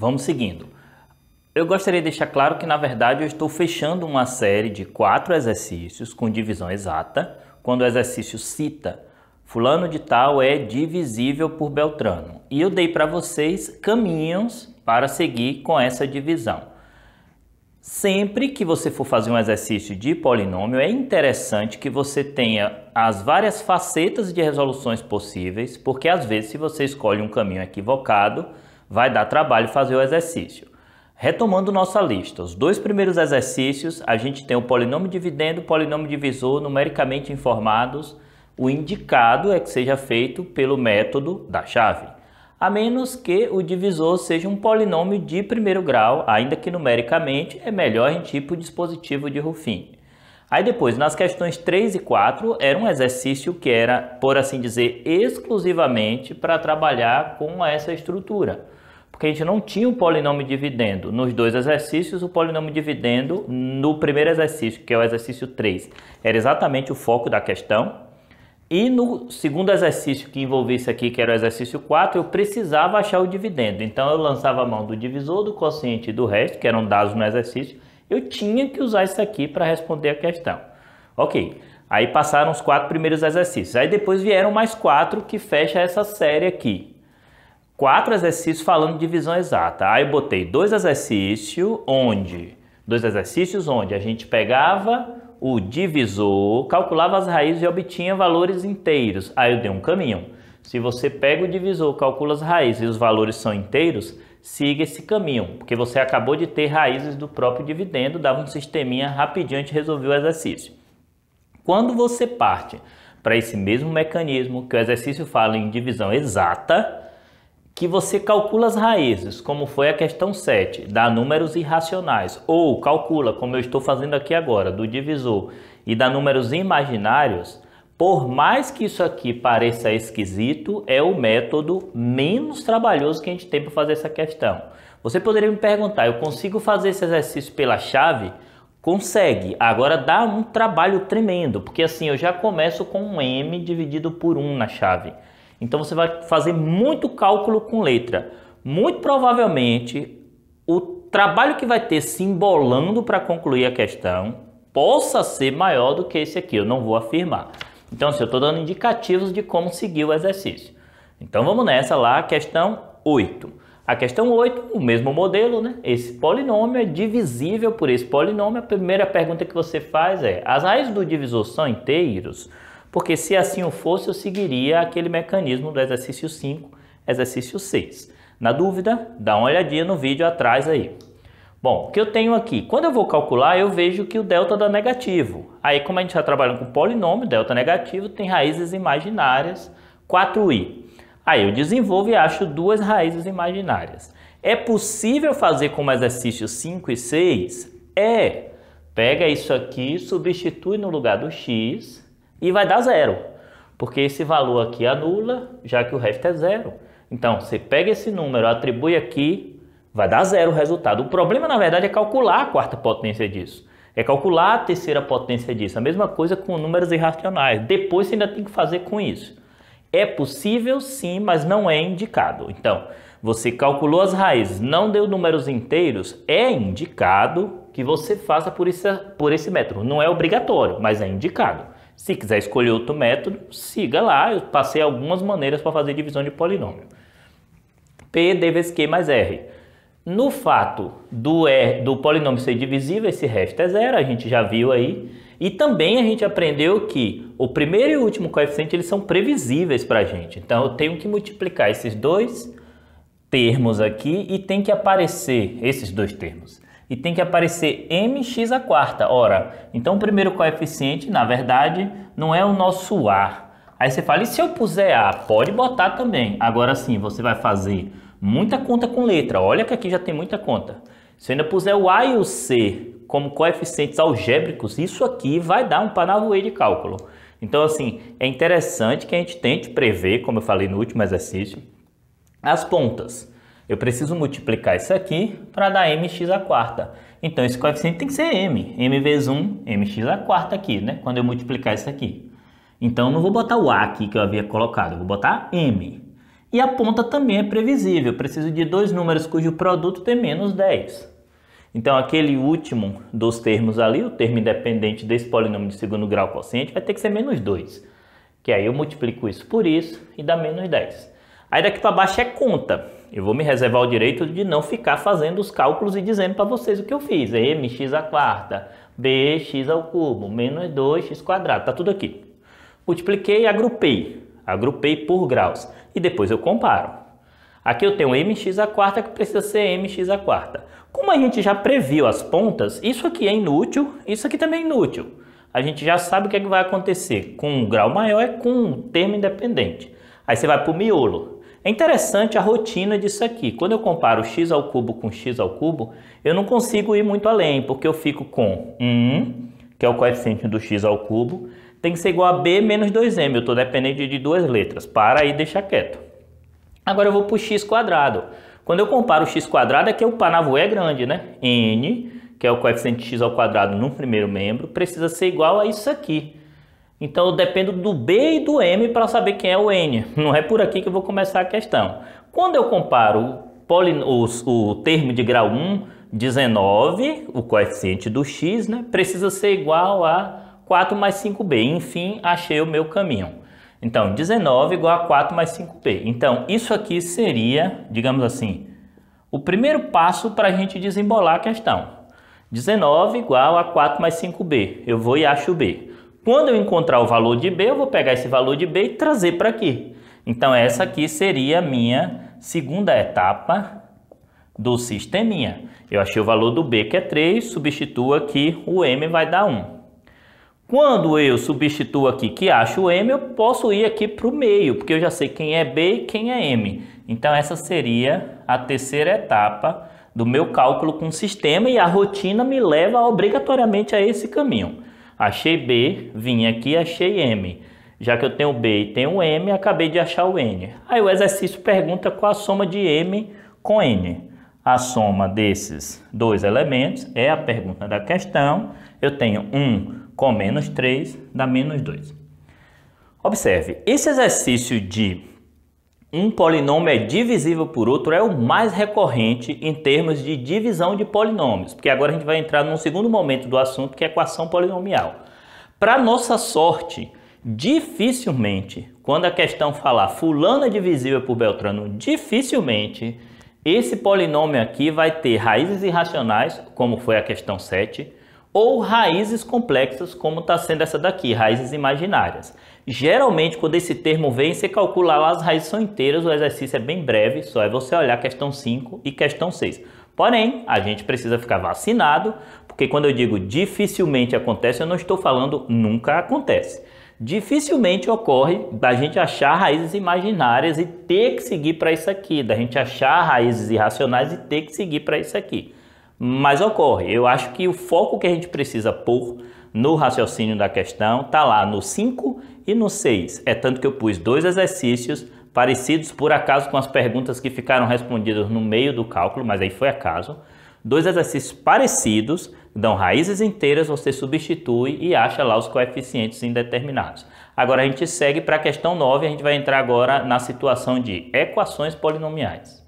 Vamos seguindo. Eu gostaria de deixar claro que, na verdade, eu estou fechando uma série de 4 exercícios com divisão exata, quando o exercício cita fulano de tal é divisível por Beltrano. E eu dei para vocês caminhos para seguir com essa divisão. Sempre que você for fazer um exercício de polinômio, é interessante que você tenha as várias facetas de resoluções possíveis, porque às vezes, se você escolhe um caminho equivocado, vai dar trabalho fazer o exercício. Retomando nossa lista, os 2 primeiros exercícios, a gente tem o polinômio dividendo, o polinômio divisor numericamente informados. O indicado é que seja feito pelo método da chave, a menos que o divisor seja um polinômio de primeiro grau, ainda que numericamente é melhor a gente ir para o dispositivo de Ruffin. Aí depois, nas questões 3 e 4, era um exercício que era, por assim dizer, exclusivamente para trabalhar com essa estrutura. Porque a gente não tinha um polinômio dividendo nos 2 exercícios. O polinômio dividendo no primeiro exercício, que é o exercício 3, era exatamente o foco da questão. E no segundo exercício que envolvia isso aqui, que era o exercício 4, eu precisava achar o dividendo. Então eu lançava a mão do divisor, do quociente e do resto, que eram dados no exercício. Eu tinha que usar isso aqui para responder a questão. Ok, aí passaram os 4 primeiros exercícios. Aí depois vieram mais 4 que fecha essa série aqui. 4 exercícios falando de divisão exata. Aí eu botei 2 exercícios onde a gente pegava o divisor, calculava as raízes e obtinha valores inteiros. Aí eu dei um caminho. Se você pega o divisor, calcula as raízes e os valores são inteiros, siga esse caminho, porque você acabou de ter raízes do próprio dividendo, dava um sisteminha rapidinho, a gente resolveu o exercício. Quando você parte para esse mesmo mecanismo, que o exercício fala em divisão exata, que você calcula as raízes, como foi a questão 7, dá números irracionais, ou calcula, como eu estou fazendo aqui agora, do divisor, e dá números imaginários, por mais que isso aqui pareça esquisito, é o método menos trabalhoso que a gente tem para fazer essa questão. Você poderia me perguntar, eu consigo fazer esse exercício pela chave? Consegue, agora dá um trabalho tremendo, porque assim eu já começo com um m dividido por 1 na chave. Então você vai fazer muito cálculo com letra. Muito provavelmente o trabalho que vai ter se embolando para concluir a questão possa ser maior do que esse aqui, eu não vou afirmar. Então assim, eu estou dando indicativos de como seguir o exercício. Então vamos nessa lá, questão 8. A questão 8, o mesmo modelo, né? Esse polinômio é divisível por esse polinômio. A primeira pergunta que você faz é, as raízes do divisor são inteiros? Porque se assim o fosse, eu seguiria aquele mecanismo do exercício 5, exercício 6. Na dúvida, dá uma olhadinha no vídeo atrás aí. Bom, o que eu tenho aqui? Quando eu vou calcular, eu vejo que o delta dá negativo. Aí, como a gente está trabalhando com polinômio, delta negativo, tem raízes imaginárias, 4i. Aí eu desenvolvo e acho 2 raízes imaginárias. É possível fazer como exercício 5 e 6? É. Pega isso aqui, substitui no lugar do x e vai dar 0, porque esse valor aqui anula, já que o resto é 0. Então, você pega esse número, atribui aqui, vai dar 0 o resultado. O problema, na verdade, é calcular a 4ª potência disso. É calcular a 3ª potência disso. A mesma coisa com números irracionais. Depois você ainda tem que fazer com isso. É possível, sim, mas não é indicado. Então, você calculou as raízes, não deu números inteiros, é indicado que você faça por esse método. Não é obrigatório, mas é indicado. Se quiser escolher outro método, siga lá. Eu passei algumas maneiras para fazer divisão de polinômio. P d vezes Q mais R. No fato do polinômio ser divisível, esse resto é 0, a gente já viu aí. E também a gente aprendeu que o primeiro e o último coeficiente eles são previsíveis para a gente. Então eu tenho que multiplicar esses 2 termos aqui e tem que aparecer esses 2 termos. E tem que aparecer mx². Ora, então o primeiro coeficiente, na verdade, não é o nosso A. Aí você fala, e se eu puser A? Pode botar também. Agora sim, você vai fazer muita conta com letra. Olha que aqui já tem muita conta. Se eu ainda puser o A e o C como coeficientes algébricos, isso aqui vai dar um paranauê de cálculo. Então, assim, é interessante que a gente tente prever, como eu falei no último exercício, as pontas. Eu preciso multiplicar isso aqui para dar mx². Então, esse coeficiente tem que ser m vezes 1, mx² aqui, né? Quando eu multiplicar isso aqui. Então, não vou botar o a aqui que eu havia colocado, eu vou botar m. E a ponta também é previsível, eu preciso de dois números cujo produto tem menos 10. Então aquele último dos termos ali, o termo independente desse polinômio de segundo grau quociente, vai ter que ser menos 2. Que aí eu multiplico isso por isso e dá menos 10. Aí daqui para baixo é conta. Eu vou me reservar o direito de não ficar fazendo os cálculos e dizendo para vocês o que eu fiz. mx à quarta, bx ao cubo, menos 2x quadrado, tá tudo aqui. Multipliquei e agrupei. Agrupei por graus. E depois eu comparo. Aqui eu tenho mx à quarta que precisa ser mx à quarta. Como a gente já previu as pontas, isso aqui é inútil, isso aqui também é inútil. A gente já sabe o que é que vai acontecer. Com um grau maior é com um termo independente. Aí você vai para o miolo. É interessante a rotina disso aqui. Quando eu comparo x ao cubo com x ao cubo, eu não consigo ir muito além, porque eu fico com 1, que é o coeficiente do x ao cubo, tem que ser igual a b menos 2m. Eu estou dependendo de duas letras. Para aí e deixa quieto. Agora eu vou para o x quadrado. Quando eu comparo o x quadrado, é que o Paravô é grande, né? N, que é o coeficiente de x ao quadrado no primeiro membro, precisa ser igual a isso aqui. Então eu dependo do b e do m para saber quem é o n. Não é por aqui que eu vou começar a questão. Quando eu comparo o termo de grau 1, 19, o coeficiente do x, né? Precisa ser igual a 4 mais 5b. Enfim, achei o meu caminho. Então, 19 igual a 4 mais 5b. Então, isso aqui seria, digamos assim, o primeiro passo para a gente desembolar a questão. 19 igual a 4 mais 5b. Eu vou e acho b. Quando eu encontrar o valor de b, eu vou pegar esse valor de b e trazer para aqui. Então, essa aqui seria a minha segunda etapa do sisteminha. Eu achei o valor do b, que é 3, substituo aqui, o m vai dar 1. Quando eu substituo aqui que acho o m, eu posso ir aqui para o meio, porque eu já sei quem é b e quem é m. Então essa seria a terceira etapa do meu cálculo com sistema e a rotina me leva obrigatoriamente a esse caminho. Achei b, vim aqui, achei m. Já que eu tenho b e tenho m, acabei de achar o n. Aí o exercício pergunta qual a soma de m com n. A soma desses dois elementos é a pergunta da questão. Eu tenho 1 com menos 3 dá menos 2. Observe, esse exercício de um polinômio é divisível por outro é o mais recorrente em termos de divisão de polinômios, porque agora a gente vai entrar num segundo momento do assunto, que é a equação polinomial. Para nossa sorte, dificilmente, quando a questão falar fulano é divisível por Beltrano, dificilmente esse polinômio aqui vai ter raízes irracionais, como foi a questão 7, ou raízes complexas, como está sendo essa daqui, raízes imaginárias. Geralmente, quando esse termo vem, você calcula lá, as raízes são inteiras, o exercício é bem breve, só é você olhar questão 5 e questão 6. Porém, a gente precisa ficar vacinado, porque quando eu digo dificilmente acontece, eu não estou falando nunca acontece. Dificilmente ocorre da gente achar raízes imaginárias e ter que seguir para isso aqui, da gente achar raízes irracionais e ter que seguir para isso aqui. Mas ocorre. Eu acho que o foco que a gente precisa pôr no raciocínio da questão está lá no 5 e no 6. É tanto que eu pus dois exercícios parecidos por acaso com as perguntas que ficaram respondidas no meio do cálculo, mas aí foi acaso. Dois exercícios parecidos, dão raízes inteiras, você substitui e acha lá os coeficientes indeterminados. Agora a gente segue para a questão 9, a gente vai entrar agora na situação de equações polinomiais.